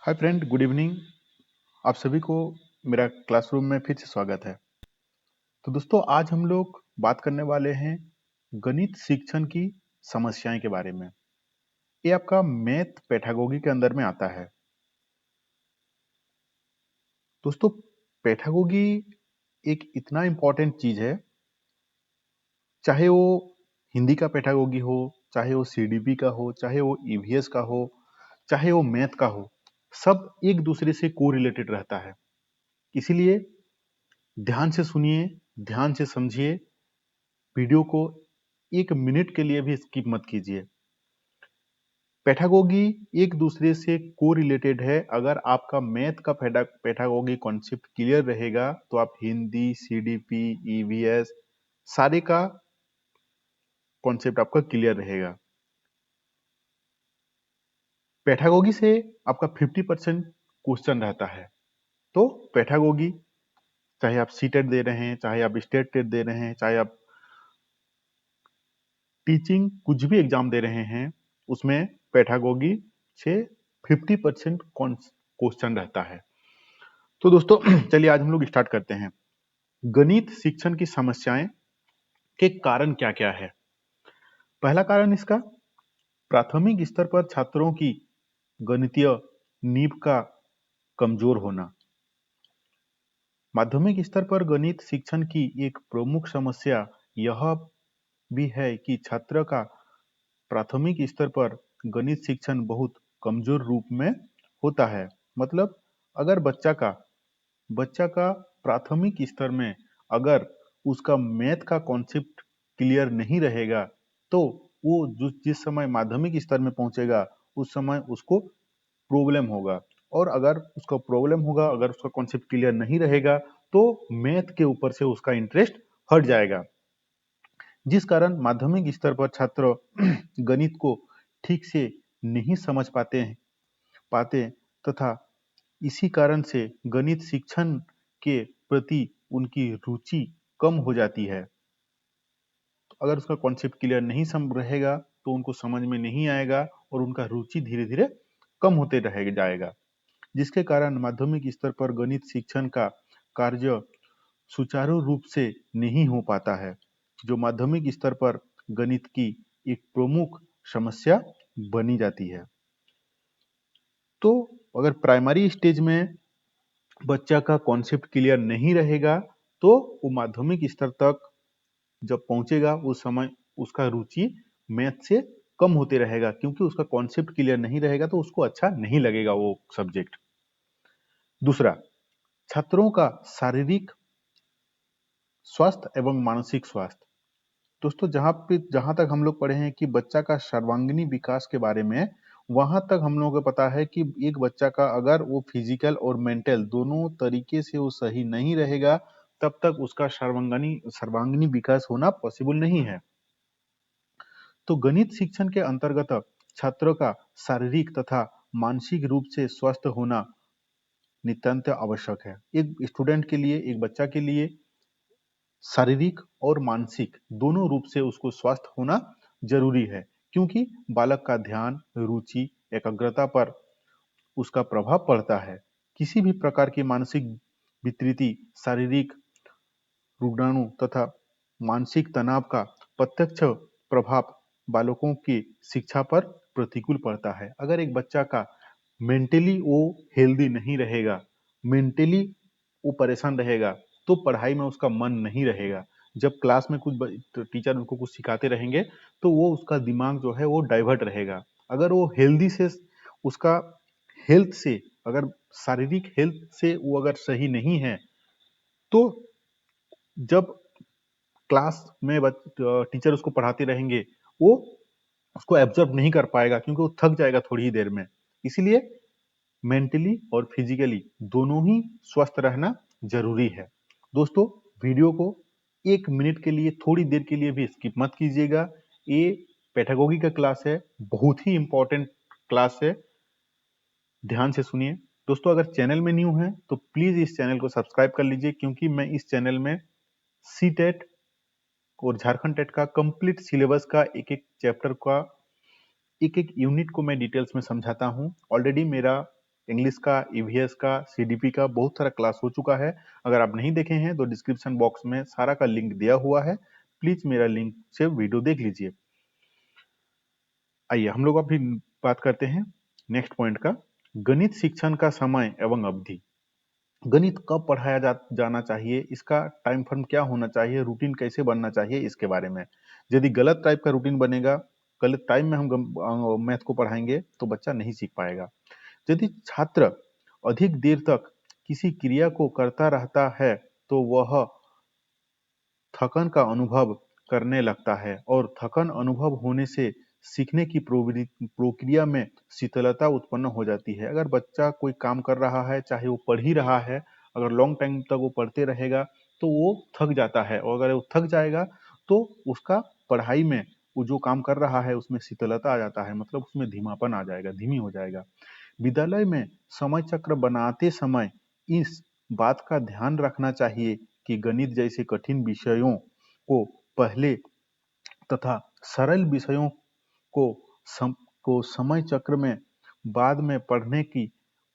Hi friend, good evening. आप सभी को मेरा क्लासरूम में फिर से स्वागत है। तो दोस्तों, आज हम लोग बात करने वाले हैं गणित शिक्षण की समस्याएं के बारे में। ये आपका मैथ पैथागोगी के अंदर में आता है। दोस्तों, पैथागोगी एक इतना इम्पोर्टेंट चीज है, चाहे वो हिंदी का पैथागोगी हो, चाहे वो सीडीपी का हो, चाहे वो ईवीएस का हो, चाहे वो मैथ का हो, सब एक दूसरे से को रिलेटेड रहता है। इसीलिए ध्यान से सुनिए, ध्यान से समझिए, वीडियो को एक मिनट के लिए भी स्किप मत कीजिए। पैथागोगी एक दूसरे से को रिलेटेड है। अगर आपका मैथ का पैथागोगी कॉन्सेप्ट क्लियर रहेगा तो आप हिंदी, सीडीपी, ईवीएस सारे का कॉन्सेप्ट आपका क्लियर रहेगा। पैथागोगी से आपका 50% क्वेश्चन रहता है। तो पैथागोगी, चाहे आप सीटेट दे रहे हैं, चाहे आप स्टेट टेट दे रहे हैं, चाहे आप टीचिंग कुछ भी एग्जाम दे रहे हैं, उसमें पैथागोगी से 50% क्वेश्चन रहता है। तो दोस्तों चलिए आज हम लोग स्टार्ट करते हैं। गणित शिक्षण की समस्याएं के कारण क्या क्या है। पहला कारण इसका प्राथमिक स्तर पर छात्रों की गणितीय नींव का कमजोर होना। माध्यमिक स्तर पर गणित शिक्षण की एक प्रमुख समस्या यह भी है कि छात्र का प्राथमिक स्तर पर गणित शिक्षण बहुत कमजोर रूप में होता है। मतलब अगर बच्चा का प्राथमिक स्तर में अगर उसका मैथ का कॉन्सेप्ट क्लियर नहीं रहेगा, तो वो जिस समय माध्यमिक स्तर में पहुंचेगा उस समय उसको प्रॉब्लम होगा। और अगर उसका प्रॉब्लम होगा, अगर उसका कॉन्सेप्ट क्लियर नहीं रहेगा, तो मैथ के ऊपर से उसका इंटरेस्ट हट जाएगा, जिस कारण माध्यमिक स्तर पर छात्र गणित को ठीक से नहीं समझ पाते तथा इसी कारण से गणित शिक्षण के प्रति उनकी रुचि कम हो जाती है। तो अगर उसका कॉन्सेप्ट क्लियर नहीं सम रहेगा तो उनको समझ में नहीं आएगा और उनका रुचि धीरे धीरे कम होते रह जाएगा, जिसके कारण माध्यमिक स्तर पर गणित शिक्षण का कार्य सुचारू रूप से नहीं हो पाता है, जो माध्यमिक स्तर पर गणित की एक प्रमुख समस्या बनी जाती है। तो अगर प्राइमरी स्टेज में बच्चा का कॉन्सेप्ट क्लियर नहीं रहेगा, तो वो माध्यमिक स्तर तक जब पहुंचेगा उस समय उसका रुचि मैथ से कम होते रहेगा, क्योंकि उसका कॉन्सेप्ट क्लियर नहीं रहेगा तो उसको अच्छा नहीं लगेगा वो सब्जेक्ट। दूसरा, छात्रों का शारीरिक स्वास्थ्य एवं मानसिक स्वास्थ्य। दोस्तों, जहां तक हम लोग पढ़े हैं कि बच्चा का सर्वांगीण विकास के बारे में, वहां तक हम लोगों को पता है कि एक बच्चा का अगर वो फिजिकल और मेंटल दोनों तरीके से वो सही नहीं रहेगा, तब तक उसका सर्वांगीण विकास होना पॉसिबल नहीं है। तो गणित शिक्षण के अंतर्गत छात्रों का शारीरिक तथा मानसिक रूप से स्वस्थ होना नितांत आवश्यक है। एक स्टूडेंट के लिए, एक बच्चा के लिए शारीरिक और मानसिक दोनों रूप से उसको स्वस्थ होना जरूरी है, क्योंकि बालक का ध्यान, रुचि, एकाग्रता पर उसका प्रभाव पड़ता है। किसी भी प्रकार की मानसिक विकृति शारीरिक रोगाणु तथा मानसिक तनाव का प्रत्यक्ष प्रभाव बालकों की शिक्षा पर प्रतिकूल पड़ता है। अगर एक बच्चा का मेंटली वो हेल्दी नहीं रहेगा, मेंटली वो परेशान रहेगा, तो पढ़ाई में उसका मन नहीं रहेगा। जब क्लास में टीचर उनको कुछ सिखाते रहेंगे तो वो उसका दिमाग जो है वो डाइवर्ट रहेगा। अगर वो हेल्दी से उसका हेल्थ से अगर शारीरिक हेल्थ से वो अगर सही नहीं है, तो जब क्लास में टीचर उसको पढ़ाते रहेंगे, वो उसको एब्जॉर्ब नहीं कर पाएगा, क्योंकि वो थक जाएगा थोड़ी ही देर में। इसीलिए मेंटली और फिजिकली दोनों ही स्वस्थ रहना जरूरी है। दोस्तों, वीडियो को एक मिनट के लिए, थोड़ी देर के लिए भी स्किप मत कीजिएगा। ये पैथागोगी का क्लास है, बहुत ही इंपॉर्टेंट क्लास है, ध्यान से सुनिए। दोस्तों, अगर चैनल में न्यू है तो प्लीज इस चैनल को सब्सक्राइब कर लीजिए, क्योंकि मैं इस चैनल में सी टेट और झारखंड टेट का कंप्लीट सिलेबस का एक एक चैप्टर का एक एक यूनिट को मैं डिटेल्स में समझाता हूँ। ऑलरेडी मेरा इंग्लिश का, ईवीएस का, सीडीपी का बहुत सारा क्लास हो चुका है। अगर आप नहीं देखे हैं तो डिस्क्रिप्शन बॉक्स में सारा का लिंक दिया हुआ है, प्लीज मेरा लिंक से वीडियो देख लीजिए। आइए हम लोग अभी बात करते हैं नेक्स्ट पॉइंट का, गणित शिक्षण का समय एवं अवधि। गणित कब पढ़ाया जाना चाहिए, इसका टाइम फ्रेम क्या होना चाहिए, रूटीन कैसे बनना चाहिए, इसके बारे में। यदि गलत टाइप का रूटीन बनेगा, गलत टाइम में हम मैथ को पढ़ाएंगे तो बच्चा नहीं सीख पाएगा। यदि छात्र अधिक देर तक किसी क्रिया को करता रहता है तो वह थकन का अनुभव करने लगता है और थकन अनुभव होने से सीखने की प्रक्रिया में शीतलता उत्पन्न हो जाती है। अगर बच्चा कोई काम कर रहा है, चाहे वो पढ़ ही रहा है, अगर लॉन्ग टाइम तक वो पढ़ते रहेगा तो वो थक जाता है, और अगर वो थक जाएगा तो उसका पढ़ाई में वो जो काम कर रहा है उसमें शीतलता आ जाता है, मतलब उसमें धीमापन आ जाएगा, धीमी हो जाएगा। विद्यालय में समय चक्र बनाते समय इस बात का ध्यान रखना चाहिए कि गणित जैसे कठिन विषयों को पहले तथा सरल विषयों को सम, को समय चक्र में बाद में पढ़ने की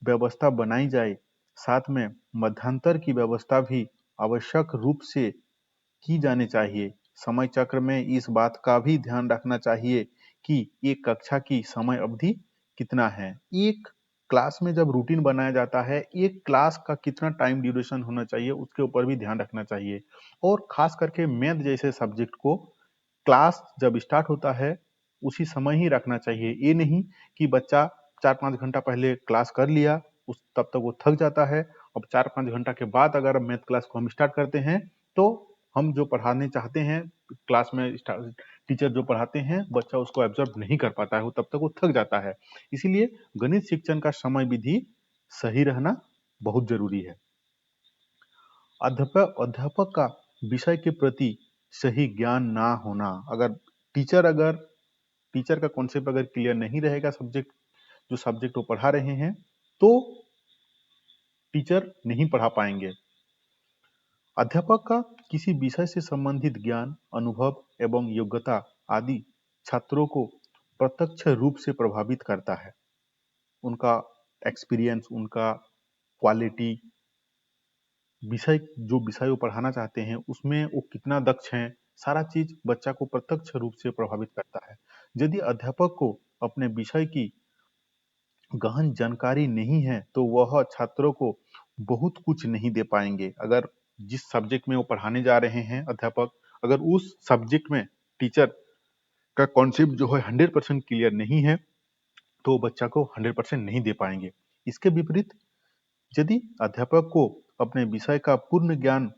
व्यवस्था बनाई जाए। साथ में मध्यांतर की व्यवस्था भी आवश्यक रूप से की जानी चाहिए। समय चक्र में इस बात का भी ध्यान रखना चाहिए कि एक कक्षा की समय अवधि कितना है। एक क्लास में जब रूटीन बनाया जाता है, एक क्लास का कितना टाइम ड्यूरेशन होना चाहिए उसके ऊपर भी ध्यान रखना चाहिए। और खास करके मैथ जैसे सब्जेक्ट को क्लास जब स्टार्ट होता है उसी समय ही रखना चाहिए। ये नहीं कि बच्चा 4-5 घंटा पहले क्लास कर लिया, उस तब तक वो थक जाता है, अब 4-5 घंटा के बाद अगर मैथ क्लास को हम स्टार्ट करते हैं तो हम जो पढ़ाने चाहते हैं क्लास में टीचर जो पढ़ाते हैं बच्चा उसको एब्जॉर्ब नहीं कर पाता है, वो तब तक वो थक जाता है। इसीलिए गणित शिक्षण का समय विधि सही रहना बहुत जरूरी है। अध्यापक अध्यापक का विषय के प्रति सही ज्ञान ना होना, अगर टीचर का कॉन्सेप्ट अगर क्लियर नहीं रहेगा, सब्जेक्ट जो सब्जेक्ट वो पढ़ा रहे हैं, तो टीचर नहीं पढ़ा पाएंगे। अध्यापक का किसी विषय से संबंधित ज्ञान, अनुभव एवं योग्यता आदि छात्रों को प्रत्यक्ष रूप से प्रभावित करता है। उनका एक्सपीरियंस, उनका क्वालिटी, जो विषय वो पढ़ाना चाहते हैं उसमें वो कितना दक्ष हैं, सारा चीज बच्चा को प्रत्यक्ष रूप से प्रभावित करता है। यदि अध्यापक को अपने विषय की गहन जानकारी नहीं है तो वह छात्रों को बहुत कुछ नहीं दे पाएंगे। अगर जिस सब्जेक्ट में वो पढ़ाने जा रहे हैं अध्यापक, अगर उस सब्जेक्ट में टीचर का कॉन्सेप्ट जो है 100% क्लियर नहीं है तो बच्चा को 100% नहीं दे पाएंगे। इसके विपरीत यदि अध्यापक को अपने विषय का पूर्ण ज्ञान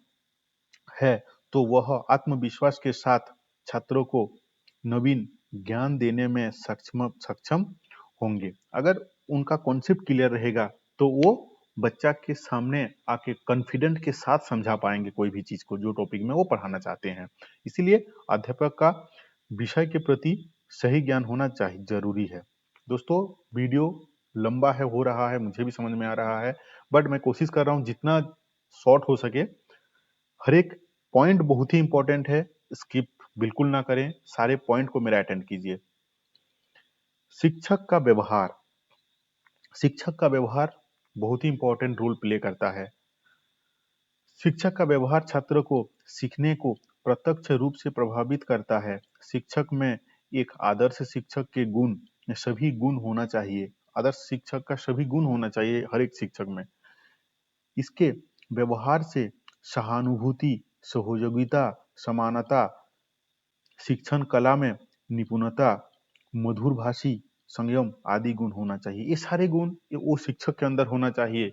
है तो वह आत्मविश्वास के साथ छात्रों को नवीन ज्ञान देने में सक्षम सक्षम होंगे। अगर उनका कॉन्सेप्ट क्लियर रहेगा तो वो बच्चा के सामने आके कॉन्फिडेंट के साथ समझा पाएंगे कोई भी चीज को जो टॉपिक में वो पढ़ाना चाहते हैं। इसीलिए अध्यापक का विषय के प्रति सही ज्ञान होना चाहिए, जरूरी है। दोस्तों, वीडियो लंबा है, हो रहा है, मुझे भी समझ में आ रहा है, बट मैं कोशिश कर रहा हूँ जितना शॉर्ट हो सके। हर एक पॉइंट बहुत ही इंपॉर्टेंट है, स्किप बिल्कुल ना करें, सारे पॉइंट को मेरा अटेंड कीजिए। शिक्षक का व्यवहार, शिक्षक का व्यवहार बहुत ही इंपॉर्टेंट रोल प्ले करता है। शिक्षक का व्यवहार छात्र को सीखने को प्रत्यक्ष रूप से प्रभावित करता है। शिक्षक में एक आदर्श शिक्षक के गुण, सभी गुण होना चाहिए। आदर्श शिक्षक का सभी गुण होना चाहिए हर एक शिक्षक में। इसके व्यवहार से सहानुभूति, सहयोगिता, समानता, शिक्षण कला में निपुणता, मधुरभाषी, संयम आदि गुण होना चाहिए। ये सारे गुण वो शिक्षक के अंदर होना चाहिए।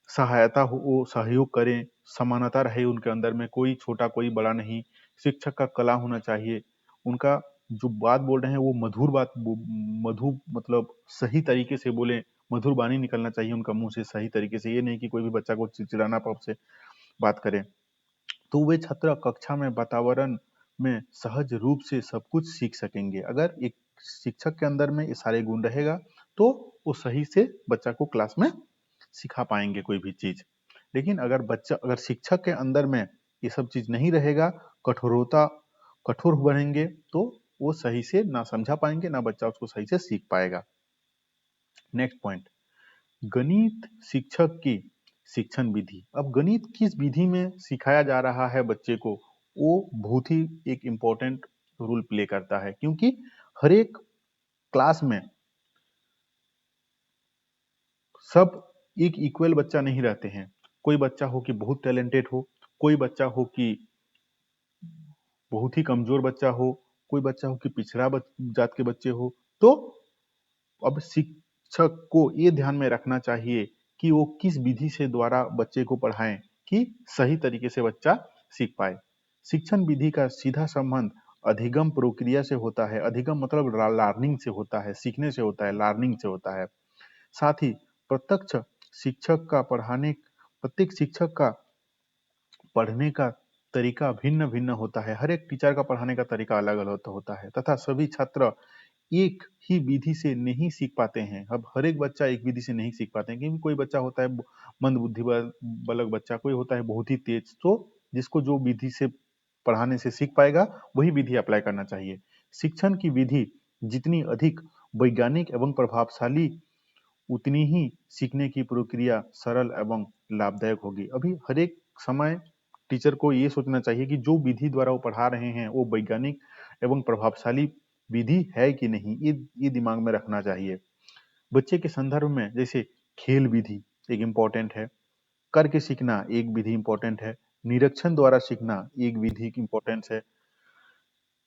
सहायता हो, वो सहयोग करें, समानता रहे उनके अंदर में, कोई छोटा कोई बड़ा नहीं। शिक्षक का कला होना चाहिए, उनका जो बात बोल रहे हैं वो मधुर बात, मधु मतलब सही तरीके से बोले, मधुर वाणी निकलना चाहिए उनका मुंह से सही तरीके से। ये नहीं कि कोई भी बच्चा को चिड़चिड़ाना पाप से बात करें। तो वे छात्र कक्षा में वातावरण में सहज रूप से सब कुछ सीख सकेंगे। अगर एक शिक्षक के अंदर में ये सारे गुण रहेगा तो वो सही से बच्चा को क्लास में सिखा पाएंगे कोई भी चीज। लेकिन अगर शिक्षक के अंदर में ये सब चीज नहीं रहेगा, कठोर बनेंगे, तो वो सही से ना समझा पाएंगे, ना बच्चा उसको सही से सीख पाएगा। नेक्स्ट पॉइंट, गणित शिक्षक की शिक्षण विधि। अब गणित किस विधि में सिखाया जा रहा है बच्चे को, वो बहुत ही एक इम्पोर्टेंट रोल प्ले करता है, क्योंकि हर एक क्लास में सब एक इक्वल बच्चा नहीं रहते हैं। कोई बच्चा हो कि बहुत टैलेंटेड हो, कोई बच्चा हो कि बहुत ही कमजोर बच्चा हो, कोई बच्चा हो कि पिछड़ा जात के बच्चे हो। तो अब शिक्षक को ये ध्यान में रखना चाहिए कि वो किस विधि से द्वारा बच्चे को पढ़ाएं कि सही तरीके से बच्चा सीख पाए। शिक्षण विधि का सीधा संबंध अधिगम प्रक्रिया से होता है। अधिगम मतलब लर्निंग से होता है, सीखने से होता है, लर्निंग से होता है। साथ ही प्रत्यक्ष शिक्षक का पढ़ाने प्रत्येक शिक्षक का पढ़ने का तरीका भिन्न भिन्न होता है। हर एक टीचर का पढ़ाने का तरीका अलग अलग होता है तथा सभी छात्र एक ही विधि से नहीं सीख पाते हैं। अब हर एक बच्चा एक विधि से नहीं सीख पाते हैं, क्योंकि कोई बच्चा होता है मंद बुद्धि बालक बच्चा, कोई होता है बहुत ही तेज। तो जिसको जो विधि से पढ़ाने से सीख पाएगा वही विधि अप्लाई करना चाहिए। शिक्षण की विधि जितनी अधिक वैज्ञानिक एवं प्रभावशाली, उतनी ही सीखने की प्रक्रिया सरल एवं लाभदायक होगी। अभी हर एक समय टीचर को ये सोचना चाहिए कि जो विधि द्वारा वो पढ़ा रहे हैं वो वैज्ञानिक एवं प्रभावशाली विधि है कि नहीं, ये दिमाग में रखना चाहिए। बच्चे के संदर्भ में जैसे खेल विधि एक इम्पोर्टेंट है, करके सीखना एक विधि इम्पोर्टेंट है, निरीक्षण द्वारा सीखना एक विधि की इम्पोर्टेंस है।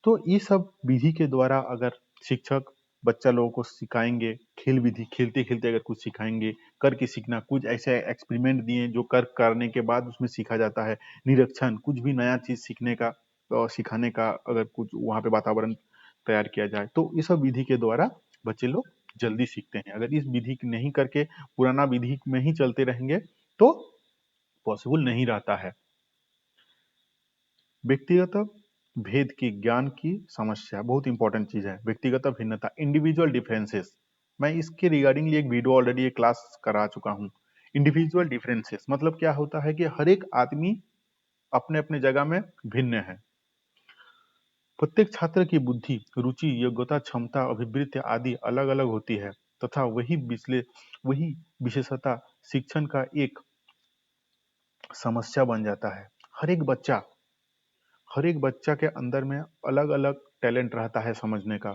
तो ये सब विधि के द्वारा अगर शिक्षक बच्चा लोगों को सिखाएंगे, खेल विधि खेलते खेलते अगर कुछ सिखाएंगे, करके सीखना कुछ ऐसे एक्सपेरिमेंट दिए जो करने के बाद उसमें सीखा जाता है, निरीक्षण कुछ भी नया चीज सीखने का और सिखाने का अगर कुछ वहाँ पे वातावरण तैयार किया जाए, तो इस सब विधि के द्वारा बच्चे लोग जल्दी सीखते हैं। अगर इस विधि नहीं करके पुराना विधि में ही चलते रहेंगे तो पॉसिबल नहीं रहता है। व्यक्तिगत भेद की ज्ञान की समस्या बहुत इंपॉर्टेंट चीज है। व्यक्तिगत भिन्नता, इंडिविजुअल डिफरेंसेस, मैं इसके रिगार्डिंग एक वीडियो ऑलरेडी एक क्लास करा चुका हूँ। इंडिविजुअल डिफरेंसेस मतलब क्या होता है कि हर एक आदमी अपने अपने जगह में भिन्न है। प्रत्येक छात्र की बुद्धि, रुचि, योग्यता, क्षमता, अभिवृत्ति आदि अलग अलग होती है तथा वही विशेषता शिक्षण का एक समस्या बन जाता है। हर एक बच्चा के अंदर में अलग अलग टैलेंट रहता है समझने का,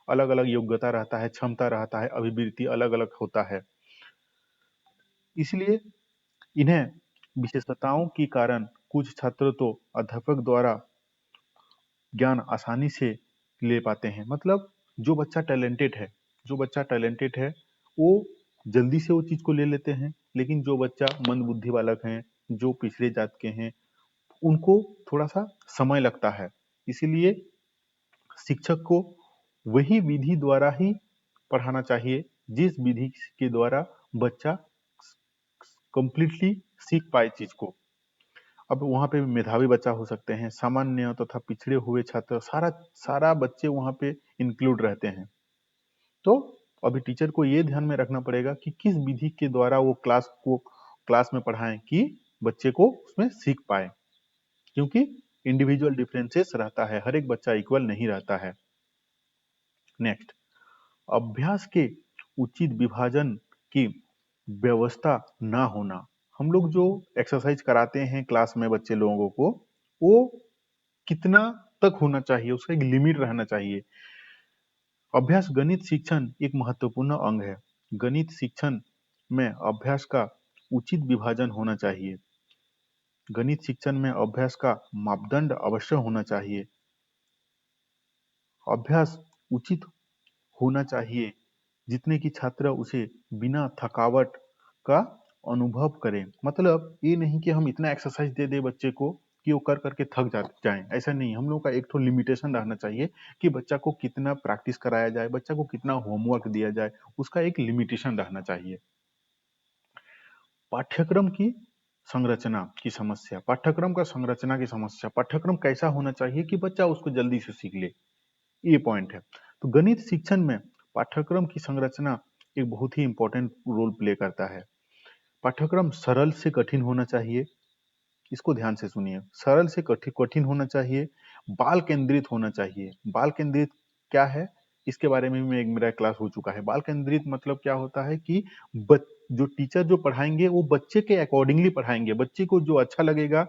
अलग अलग योग्यता रहता है, क्षमता रहता है, अभिवृत्ति अलग अलग होता है। इसलिए इन्हें विशेषताओं के कारण कुछ छात्र तो अध्यापक द्वारा ज्ञान आसानी से ले पाते हैं। मतलब जो बच्चा टैलेंटेड है वो जल्दी से वो चीज को ले लेते हैं, लेकिन जो बच्चा मंद बुद्धि बालक हैं, जो पिछड़े जात के हैं, उनको थोड़ा सा समय लगता है। इसीलिए शिक्षक को वही विधि द्वारा ही पढ़ाना चाहिए जिस विधि के द्वारा बच्चा कंप्लीटली सीख पाए चीज को। अब वहाँ पे मेधावी बच्चा हो सकते हैं, सामान्य तथा पिछड़े हुए छात्र, सारा सारा बच्चे वहाँ पे इंक्लूड रहते हैं। तो अभी टीचर को ये ध्यान में रखना पड़ेगा कि किस विधि के द्वारा वो क्लास में पढ़ाएं कि बच्चे को उसमें सीख पाए, क्योंकि इंडिविजुअल डिफरेंसेस रहता है, हर एक बच्चा इक्वल नहीं रहता है। नेक्स्ट, अभ्यास के उचित विभाजन की व्यवस्था ना होना। हम लोग जो एक्सरसाइज कराते हैं क्लास में बच्चे लोगों को, वो कितना तक होना चाहिए, उसका एक लिमिट रहना चाहिए। अभ्यास गणित शिक्षण एक महत्वपूर्ण अंग है। गणित शिक्षण में अभ्यास का उचित विभाजन होना चाहिए। गणित शिक्षण में अभ्यास का मापदंड अवश्य होना चाहिए। अभ्यास उचित होना चाहिए जितने कि छात्र उसे बिना थकावट का अनुभव करें। मतलब ये नहीं कि हम इतना एक्सरसाइज दे दे बच्चे को कि वो कर करके थक जाए, ऐसा नहीं। हम लोग का एक तो लिमिटेशन रहना चाहिए कि बच्चा को कितना प्रैक्टिस कराया जाए, बच्चा को कितना होमवर्क दिया जाए, उसका एक लिमिटेशन रहना चाहिए। पाठ्यक्रम की संरचना की समस्या, पाठ्यक्रम का संरचना की समस्या, पाठ्यक्रम कैसा होना चाहिए कि बच्चा उसको जल्दी से सीख ले, ये पॉइंट है। तो गणित शिक्षण में पाठ्यक्रम की संरचना एक बहुत ही इंपॉर्टेंट रोल प्ले करता है। पाठ्यक्रम सरल से कठिन होना चाहिए, इसको ध्यान से सुनिए। सरल से कठिन कठिन होना चाहिए, बाल केंद्रित होना चाहिए। बाल केंद्रित क्या है इसके बारे में भी मेरा क्लास हो चुका है। बाल केंद्रित मतलब क्या होता है कि जो टीचर जो पढ़ाएंगे वो बच्चे के अकॉर्डिंगली पढ़ाएंगे, बच्चे को जो अच्छा लगेगा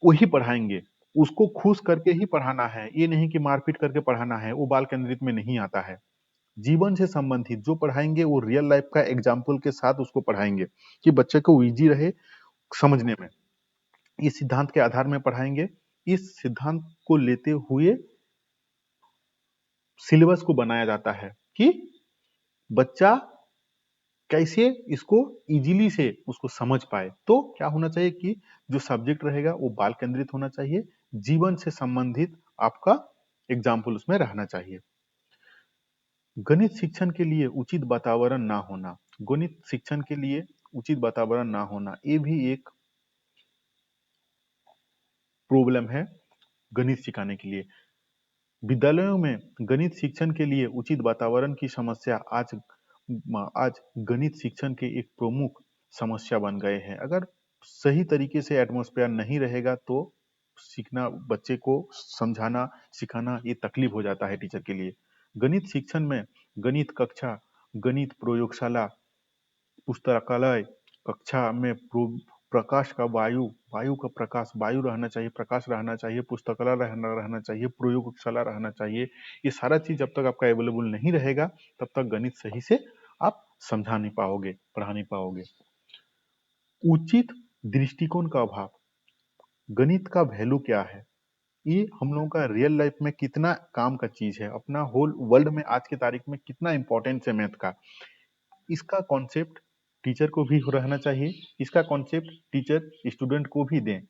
वही पढ़ाएंगे, उसको खुश करके ही पढ़ाना है, ये नहीं कि मारपीट करके पढ़ाना है, वो बाल केंद्रित में नहीं आता है। जीवन से संबंधित जो पढ़ाएंगे वो रियल लाइफ का एग्जाम्पल के साथ उसको पढ़ाएंगे कि बच्चे को इजी रहे समझने में। इस सिद्धांत के आधार में पढ़ाएंगे। इस सिद्धांत को लेते हुए सिलेबस को बनाया जाता है कि बच्चा कैसे इसको इजीली से उसको समझ पाए। तो क्या होना चाहिए कि जो सब्जेक्ट रहेगा वो बाल केंद्रित होना चाहिए, जीवन से संबंधित आपका एग्जाम्पल उसमें रहना चाहिए। गणित शिक्षण के लिए उचित वातावरण ना होना, गणित शिक्षण के लिए उचित वातावरण ना होना, ये भी एक प्रॉब्लम है गणित सिखाने के लिए। विद्यालयों में गणित शिक्षण के लिए उचित वातावरण की समस्या आज आज गणित शिक्षण के एक प्रमुख समस्या बन गए हैं। अगर सही तरीके से एटमॉस्फेयर नहीं रहेगा तो सीखना, बच्चे को समझाना सिखाना ये तकलीफ हो जाता है टीचर के लिए। गणित शिक्षण में गणित कक्षा, गणित प्रयोगशाला, पुस्तकालय कक्षा में प्रकाश का वायु, वायु का प्रकाश, वायु रहना चाहिए, प्रकाश रहना चाहिए, पुस्तकालय रहना चाहिए, प्रयोगशाला रहना चाहिए। ये सारा चीज जब तक आपका अवेलेबल नहीं रहेगा तब तक गणित सही से आप समझा नहीं पाओगे, पढ़ा नहीं पाओगे। उचित दृष्टिकोण का अभाव, गणित का वैल्यू क्या है, ये हम लोगों का रियल लाइफ में कितना काम का चीज है, अपना होल वर्ल्ड में आज की तारीख में कितना इंपॉर्टेंस है मैथ का, इसका कॉन्सेप्ट टीचर को भी रहना चाहिए। इसका कॉन्सेप्ट टीचर स्टूडेंट को भी दें।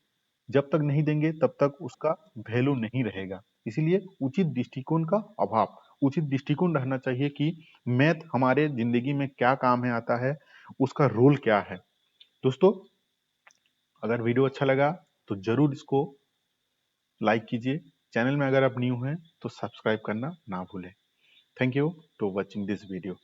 जब तक नहीं देंगे तब तक उसका वैल्यू नहीं रहेगा। इसीलिए उचित दृष्टिकोण का अभाव, उचित दृष्टिकोण रहना चाहिए कि मैथ हमारे जिंदगी में क्या काम है आता है, उसका रोल क्या है। दोस्तों, अगर वीडियो अच्छा लगा तो जरूर इसको लाइक कीजिए। चैनल में अगर आप न्यू हैं तो सब्सक्राइब करना ना भूलें। Thank you to watching this video.